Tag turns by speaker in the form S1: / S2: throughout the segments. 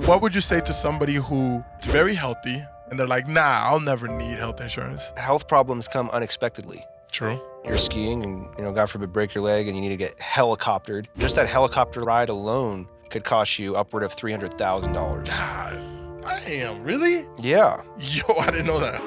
S1: What would you say to somebody who is very healthy and they're like, nah, I'll never need health insurance?
S2: Health problems come unexpectedly.
S1: True.
S2: You're skiing and, God forbid, break your leg and you need to get helicoptered. Just that helicopter ride alone could cost you upward of $300,000.
S1: God, damn, really?
S2: Yeah.
S1: Yo, I didn't know that.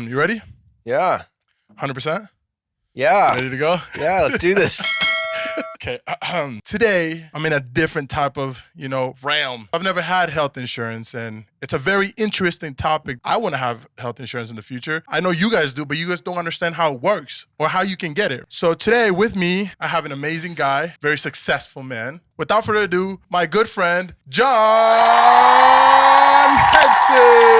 S1: You ready?
S2: Yeah.
S1: 100%?
S2: Yeah.
S1: Ready to go?
S2: Yeah, let's do this.
S1: Okay. Today, I'm in a different type of, realm. I've never had health insurance, and it's a very interesting topic. I want to have health insurance in the future. I know you guys do, but you guys don't understand how it works or how you can get it. So today with me, I have an amazing guy, very successful man. Without further ado, my good friend, John Henson.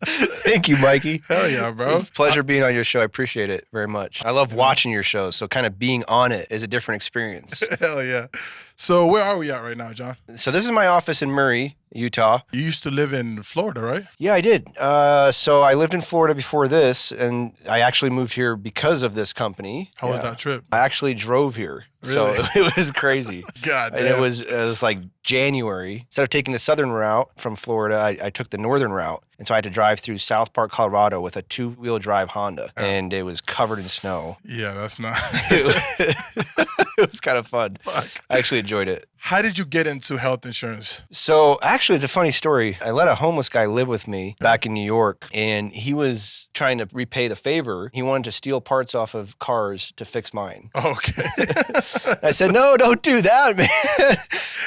S2: Thank you, Mikey.
S1: Hell yeah, bro.
S2: It's a pleasure being on your show. I appreciate it very much. I love watching your shows, so kind of being on it is a different experience.
S1: Hell yeah. So where are we at right now, John?
S2: So this is my office in Murray, Utah.
S1: You used to live in Florida, right?
S2: Yeah, I did. So I lived in Florida before this, and I actually moved here because of this company.
S1: How was that trip?
S2: I actually drove here.
S1: Really?
S2: So it was crazy.
S1: God damn.
S2: And it was like January. Instead of taking the southern route from Florida, I took the northern route. And so I had to drive through South Park, Colorado with a 2-wheel drive Honda.
S1: Oh.
S2: And it was covered in snow.
S1: Yeah, that's not...
S2: It was kind of fun.
S1: Fuck.
S2: I actually enjoyed it.
S1: How did you get into health insurance?
S2: So actually, it's a funny story. I let a homeless guy live with me back in New York, and he was trying to repay the favor. He wanted to steal parts off of cars to fix mine.
S1: Okay.
S2: I said, no, don't do that, man.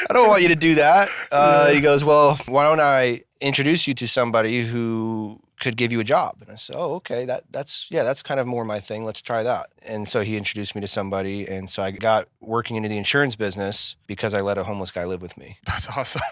S2: I don't want you to do that. He goes, well, why don't I introduce you to somebody who could give you a job? And I said, oh, okay, that's kind of more my thing. Let's try that. And so he introduced me to somebody. And so I got working into the insurance business because I let a homeless guy live with me.
S1: That's awesome.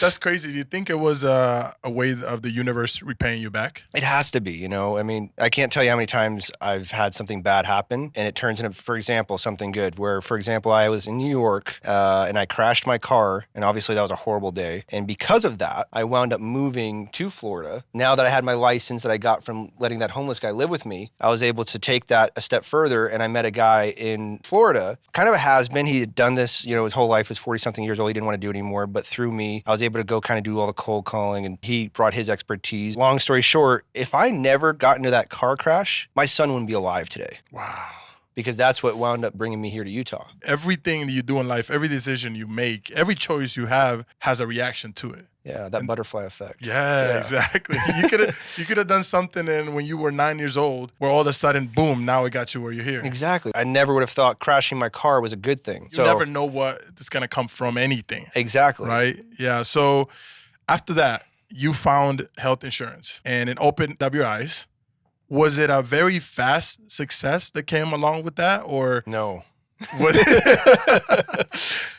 S1: That's crazy. Do you think it was a way of the universe repaying you back?
S2: It has to be, I mean, I can't tell you how many times I've had something bad happen and it turns into, for example, something good where, for example, I was in New York and I crashed my car, and obviously that was a horrible day. And because of that, I wound up moving to Florida. Now that I had my license that I got from letting that homeless guy live with me, I was able to take that a step further, and I met a guy in Florida, kind of a has-been. He had done this, his whole life, was 40-something years old. He didn't want to do it anymore, but through me, I was able to go kind of do all the cold calling, and he brought his expertise. Long story short, if I never got into that car crash, my son wouldn't be alive today.
S1: Wow.
S2: Because that's what wound up bringing me here to Utah. Everything
S1: that you do in life, every decision you make, every choice you have has a reaction to it.
S2: Yeah, that butterfly effect.
S1: Yeah, exactly. You could have done something when you were 9 years old where all of a sudden, boom, now it got you where you're here.
S2: Exactly. I never would have thought crashing my car was a good thing.
S1: You never know what is going to come from anything.
S2: Exactly.
S1: Right? Yeah. So after that, you found health insurance and it opened up your eyes. Was it a very fast success that came along with that, or
S2: no?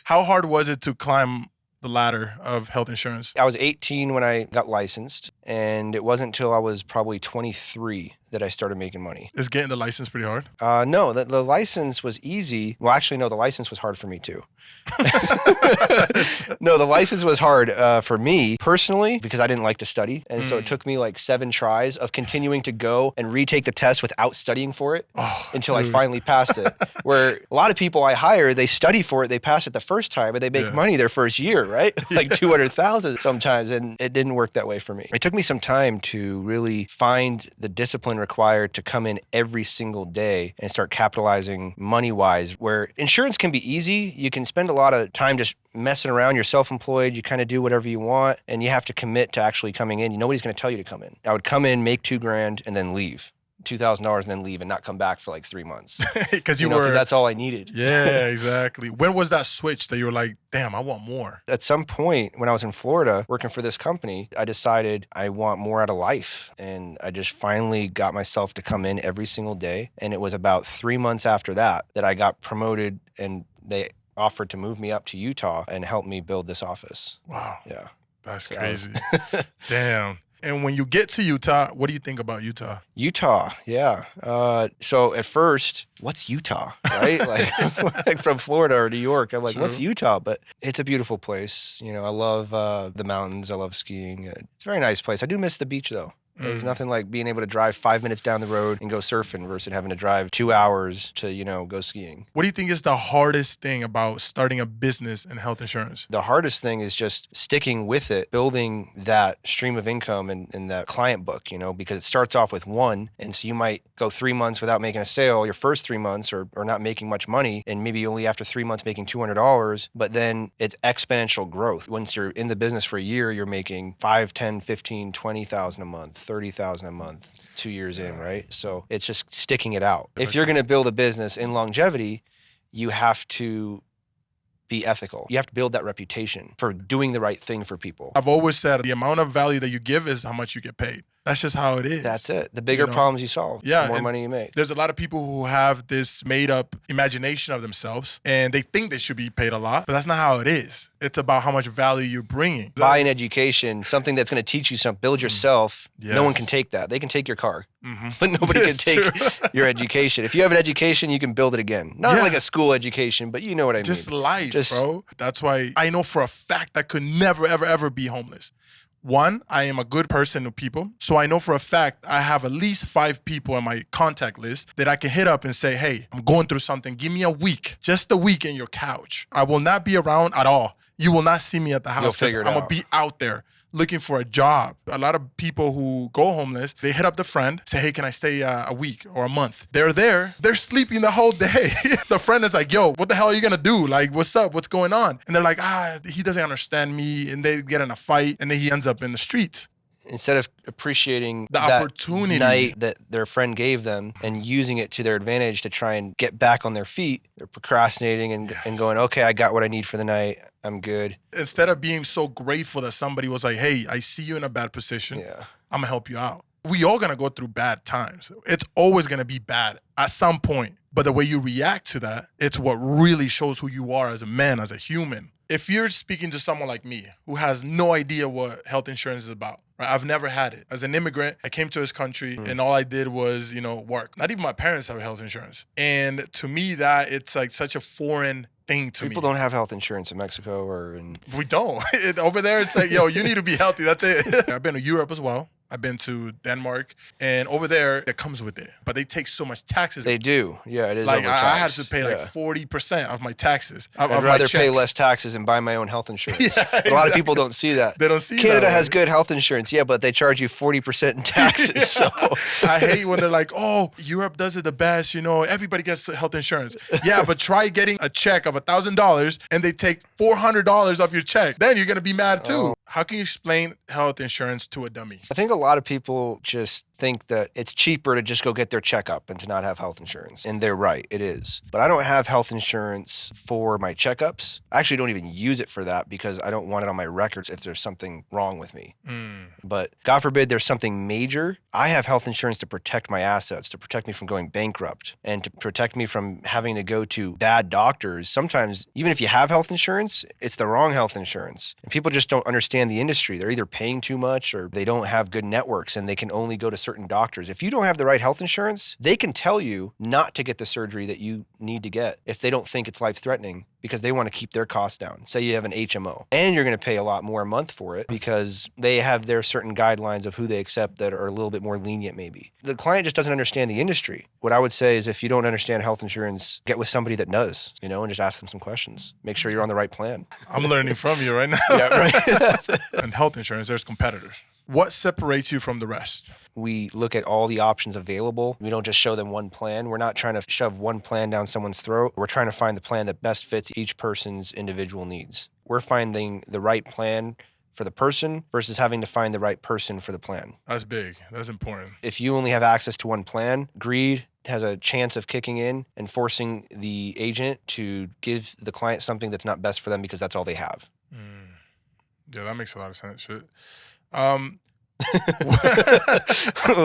S1: How hard was it to climb the ladder of health insurance?
S2: I was 18 when I got licensed, and it wasn't until I was probably 23 that I started making money.
S1: Is getting the license pretty hard?
S2: No, the license was easy. Well, actually, no, the license was hard for me too. No, the license was hard for me personally because I didn't like to study. And so it took me like 7 tries of continuing to go and retake the test without studying for it until I finally passed it. Where a lot of people I hire, they study for it, they pass it the first time, but they make money their first year, right? Like $200,000 sometimes. And it didn't work that way for me. It took me some time to really find the discipline required to come in every single day and start capitalizing money-wise, where insurance can be easy. You can spend a lot of time just messing around. You're self-employed. You kind of do whatever you want, and you have to commit to actually coming in. Nobody's going to tell you to come in. I would come in, make $2,000, and then leave. $2,000 and then leave and not come back for like 3 months.
S1: Because
S2: that's all I needed.
S1: Yeah, exactly. When was that switch that you were like, damn, I want more?
S2: At some point when I was in Florida working for this company, I decided I want more out of life. And I just finally got myself to come in every single day. And it was about 3 months after that I got promoted, and they offered to move me up to Utah and help me build this office.
S1: Wow.
S2: Yeah.
S1: That's crazy. Damn. And when you get to Utah, what do you think about Utah?
S2: Utah, yeah. So at first, what's Utah, right? like from Florida or New York, I'm like,
S1: True.
S2: What's Utah? But it's a beautiful place. I love the mountains. I love skiing. It's a very nice place. I do miss the beach, though. There's nothing like being able to drive 5 minutes down the road and go surfing versus having to drive 2 hours to, go skiing.
S1: What do you think is the hardest thing about starting a business in health insurance?
S2: The hardest thing is just sticking with it, building that stream of income and that client book, because it starts off with one. And so you might go 3 months without making a sale your first 3 months or not making much money. And maybe only after 3 months making $200, but then it's exponential growth. Once you're in the business for a year, you're making 5, 10, 15, 20,000 a month, 30,000 a month, 2 years in, right? So it's just sticking it out. If you're going to build a business in longevity, you have to be ethical. You have to build that reputation for doing the right thing for people.
S1: I've always said the amount of value that you give is how much you get paid. That's just how it is.
S2: That's it. The bigger problems you solve, the more money you make.
S1: There's a lot of people who have this made up imagination of themselves and they think they should be paid a lot, but that's not how it is. It's about how much value you're bringing.
S2: Buy an education, something that's going to teach you something, build yourself.
S1: Yes.
S2: No one can take that. They can take your car, but nobody can take your education. If you have an education, you can build it again. Not like a school education, but you know what I mean.
S1: Just life, bro. That's why I know for a fact I could never, ever, ever be homeless. One, I am a good person to people. So I know for a fact I have at least 5 people on my contact list that I can hit up and say, hey, I'm going through something. Give me a week, just a week in your couch. I will not be around at all. You will not see me at the house because I'm going to be out there looking for a job. A lot of people who go homeless, they hit up the friend, say, hey, can I stay a week or a month? They're there. They're sleeping the whole day. The friend is like, yo, what the hell are you going to do? Like, what's up? What's going on? And they're like, he doesn't understand me. And they get in a fight and then he ends up in the streets.
S2: Instead of appreciating
S1: the opportunity
S2: night that their friend gave them and using it to their advantage to try and get back on their feet, they're procrastinating and going, okay, I got what I need for the night. I'm good.
S1: Instead of being so grateful that somebody was like, hey, I see you in a bad position.
S2: Yeah.
S1: I'm going to help you out. We all going to go through bad times. It's always going to be bad at some point. But the way you react to that, it's what really shows who you are as a man, as a human. If you're speaking to someone like me who has no idea what health insurance is about, right? I've never had it. As an immigrant, I came to this country and all I did was, work. Not even my parents have health insurance. And to me, that it's like such a foreign thing to me.
S2: People don't have health insurance in Mexico or in...
S1: We don't. Over there, it's like, yo, you need to be healthy. That's it. I've been to Europe as well. I've been to Denmark, and over there, it comes with it. But they take so much taxes.
S2: They do. Yeah, it is
S1: like
S2: overtaxed.
S1: I had to pay like 40% of my taxes.
S2: I'd rather pay less taxes and buy my own health insurance. But a lot of people don't see that.
S1: They don't see
S2: Canada
S1: that,
S2: has good health insurance, but they charge you 40% in taxes. So
S1: I hate when they're like, oh, Europe does it the best. Everybody gets health insurance. Yeah, but try getting a check of $1,000 and they take $400 off your check. Then you're going to be mad too. Oh. How can you explain health insurance to a dummy?
S2: I think a lot of people just think that it's cheaper to just go get their checkup and to not have health insurance. And they're right, it is. But I don't have health insurance for my checkups. I actually don't even use it for that because I don't want it on my records if there's something wrong with me. But God forbid there's something major. I have health insurance to protect my assets, to protect me from going bankrupt, and to protect me from having to go to bad doctors. Sometimes, even if you have health insurance, it's the wrong health insurance. And people just don't understand the industry. They're either paying too much or they don't have good networks and they can only go to certain doctors. If you don't have the right health insurance, they can tell you not to get the surgery that you need to get if they don't think it's life-threatening because they want to keep their costs down. Say you have an HMO and you're going to pay a lot more a month for it because they have their certain guidelines of who they accept that are a little bit more lenient maybe. The client just doesn't understand the industry. What I would say is if you don't understand health insurance, get with somebody that does, and just ask them some questions. Make sure you're on the right plan.
S1: I'm learning from you right now.
S2: Yeah, right.
S1: In health insurance, there's competitors. What separates you from the rest?
S2: We look at all the options available. We don't just show them one plan. We're not trying to shove one plan down someone's throat. We're trying to find the plan that best fits each person's individual needs. We're finding the right plan for the person versus having to find the right person for the plan.
S1: That's big. That's important.
S2: If you only have access to one plan, greed has a chance of kicking in and forcing the agent to give the client something that's not best for them because that's all they have.
S1: Yeah, that makes a lot of sense. Shit.
S2: Well,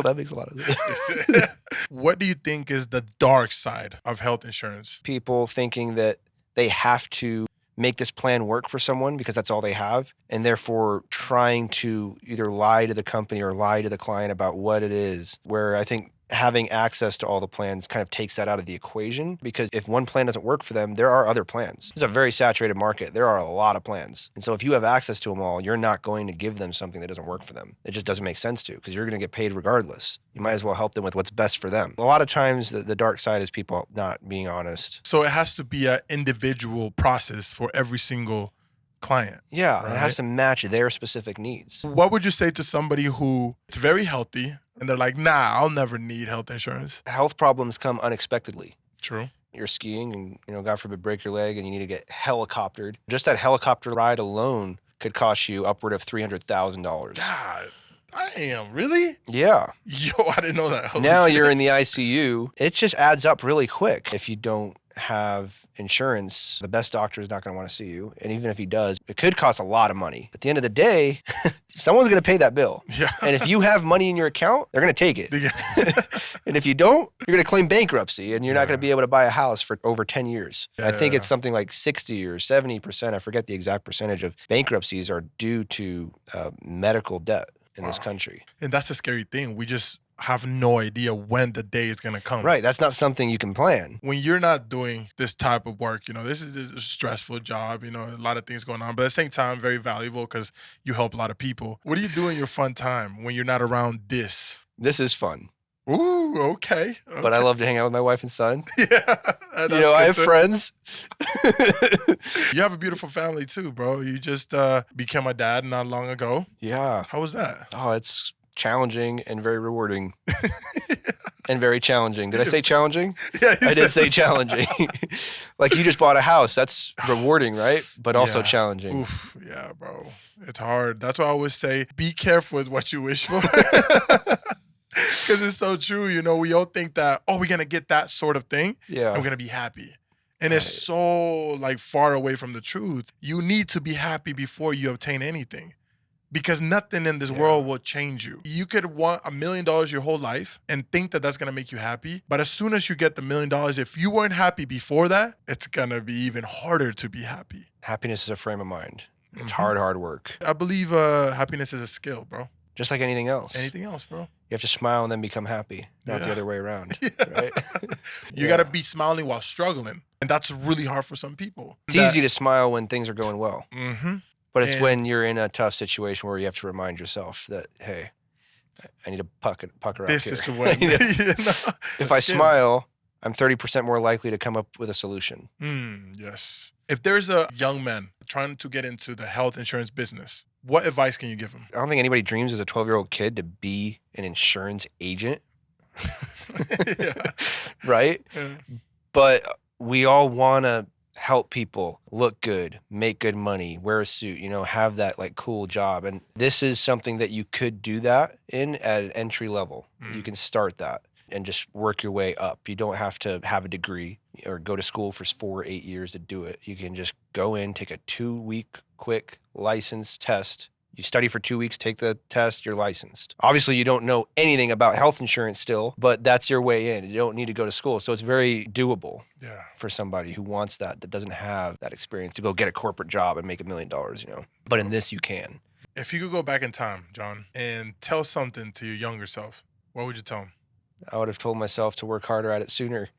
S2: that makes a lot of sense.
S1: What do you think is the dark side of health insurance?
S2: People thinking that they have to make this plan work for someone because that's all they have, and therefore trying to either lie to the company or lie to the client about what it is, where I think having access to all the plans kind of takes that out of the equation, because if one plan doesn't work for them, there are other plans. It's a very saturated market. There are a lot of plans. And so if you have access to them all, you're not going to give them something that doesn't work for them. It just doesn't make sense to, because you're going to get paid regardless. You might as well help them with what's best for them. A lot of times the dark side is people not being honest.
S1: So it has to be an individual process for every single client.
S2: Yeah,
S1: right?
S2: It has to match their specific needs.
S1: What would you say to somebody who is very healthy and they're like, nah, I'll never need health insurance?
S2: Health problems come unexpectedly.
S1: True.
S2: You're skiing and, God forbid, break your leg and you need to get helicoptered. Just that helicopter ride alone could cost you upward of $300,000.
S1: God, damn, really?
S2: Yeah.
S1: Yo, I didn't know that. Holy
S2: Now
S1: shit.
S2: you're in the ICU. It just adds up really quick. If you don't have insurance, the best doctor is not going to want to see you. And even if he does, it could cost a lot of money. At the end of the day, someone's going to pay that bill.
S1: Yeah.
S2: And if you have money in your account, they're going to take it. And if you don't, you're going to claim bankruptcy and you're not going to be able to buy a house for over 10 years. I think it's something like 60 or 70%. I forget the exact percentage of bankruptcies are due to medical debt in this country.
S1: And that's the scary thing. We just have no idea when the day is going to come.
S2: Right. That's not something you can plan.
S1: When you're not doing this type of work, this is a stressful job, a lot of things going on, but at the same time, very valuable because you help a lot of people. What do you do in your fun time when you're not around this?
S2: This is fun.
S1: Ooh, okay.
S2: But I love to hang out with my wife and son.
S1: Yeah.
S2: I have friends.
S1: You have a beautiful family too, bro. You just became a dad not long ago.
S2: Yeah.
S1: How was that?
S2: Oh, it's challenging and very rewarding. And very challenging. Did I say challenging?
S1: Yeah,
S2: I did say challenging. Like you just bought a house. That's rewarding, right? But also challenging.
S1: Oof, yeah, bro. It's hard. That's why I always say, be careful with what you wish for. Because it's so true. We all think that, we're going to get that sort of thing.
S2: Yeah.
S1: And we're going to be happy. And it's so far away from the truth. You need to be happy before you obtain anything. Because nothing in this world will change you. You could want $1 million your whole life and think that that's going to make you happy. But as soon as you get the $1 million, if you weren't happy before that, it's going to be even harder to be happy.
S2: Happiness is a frame of mind. It's hard work.
S1: I believe happiness is a skill, bro.
S2: Just like anything else.
S1: Anything else, bro.
S2: You have to smile and then become happy, not the other way around, right?
S1: You got to be smiling while struggling. And that's really hard for some people.
S2: It's easy to smile when things are going well.
S1: Mm-hmm.
S2: But it's when you're in a tough situation where you have to remind yourself that, hey, I need to pucker up
S1: this
S2: here.
S1: Is the way.
S2: If I smile, I'm 30% more likely to come up with a solution.
S1: Yes. If there's a young man trying to get into the health insurance business, what advice can you give him?
S2: I don't think anybody dreams as a 12-year-old kid to be an insurance agent. Right? Yeah. But we all want to help people look good, make good money, wear a suit, have that cool job. And this is something that you could do that in at an entry level. You can start that and just work your way up. You don't have to have a degree or go to school for 4 or 8 years to do it. You can just go in, take a 2-week quick license test. You study for 2 weeks, take the test, you're licensed. Obviously, you don't know anything about health insurance still, but that's your way in. You don't need to go to school. So it's very doable for somebody who wants that doesn't have that experience to go get a corporate job and make $1 million, But in this, you can.
S1: If you could go back in time, John, and tell something to your younger self, what would you tell him?
S2: I would have told myself to work harder at it sooner.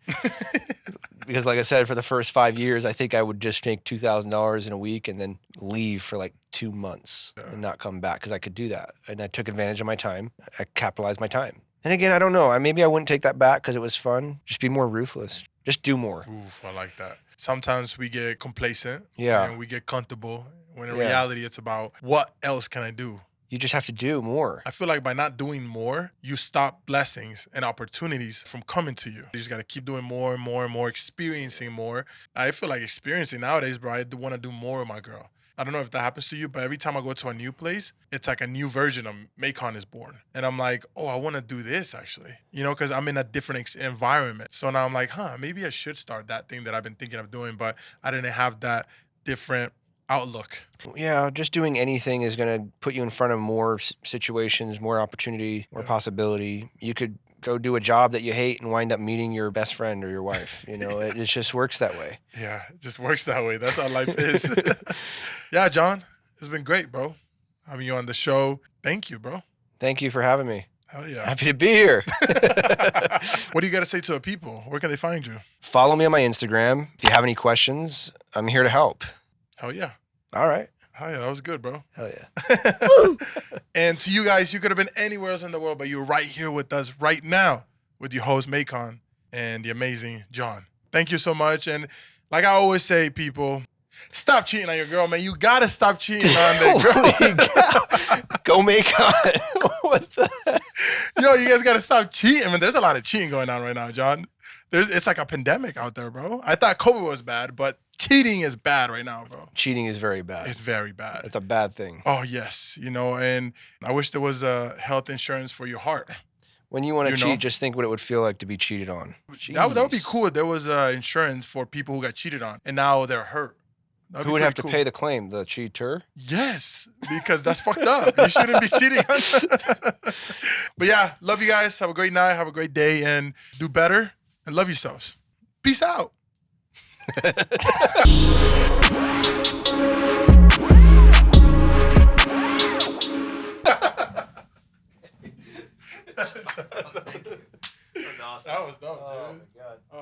S2: Because like I said, for the first 5 years, I think I would just make $2,000 in a week and then leave for 2 months and not come back because I could do that. And I took advantage of my time. I capitalized my time. And again, I don't know. Maybe I wouldn't take that back because it was fun. Just be more ruthless. Just do more.
S1: Oof, I like that. Sometimes we get complacent and we get comfortable when in reality it's about what else can I do?
S2: You just have to do more.
S1: I feel like by not doing more, you stop blessings and opportunities from coming to you. You just got to keep doing more and more and more, experiencing more. I feel like experiencing nowadays, bro, I want to do more with my girl. I don't know if that happens to you, but every time I go to a new place, it's like a new version of Maikon is born. And I'm like, I want to do this actually, because I'm in a different environment. So now I'm like, maybe I should start that thing that I've been thinking of doing, but I didn't have that different outlook.
S2: Yeah, just doing anything is going to put you in front of more situations, more opportunity, more possibility. You could go do a job that you hate and wind up meeting your best friend or your wife. It just works that way.
S1: Yeah, it just works that way. That's how life is. Yeah, John, it's been great, bro. Having you on the show. Thank you, bro.
S2: Thank you for having me.
S1: Hell yeah.
S2: Happy to be here.
S1: What do you got to say to the people? Where can they find you?
S2: Follow me on my Instagram. If you have any questions, I'm here to help.
S1: Hell yeah.
S2: All right.
S1: Hell yeah, that was good, bro.
S2: Hell yeah.
S1: And to you guys, you could have been anywhere else in the world, but you're right here with us right now with your host, Maikon, and the amazing John. Thank you so much. And like I always say, people, stop cheating on your girl, man. You got to stop cheating on that girl.
S2: Go Maikon. What the heck?
S1: Yo, you guys got to stop cheating. I mean, there's a lot of cheating going on right now, John. It's like a pandemic out there, bro. I thought COVID was bad, but cheating is bad right now, bro.
S2: Cheating is very bad.
S1: It's very bad.
S2: It's a bad thing.
S1: Oh, yes. And I wish there was a health insurance for your heart.
S2: When you want to cheat, just think what it would feel like to be cheated on.
S1: That would be cool if there was insurance for people who got cheated on and now they're hurt.
S2: Who would have to pay the claim? The cheater?
S1: Yes, because that's fucked up. You shouldn't be cheating. But yeah, love you guys. Have a great night. Have a great day and do better and love yourselves. Peace out. That was awesome. That was dope, dude. Oh my God. Oh.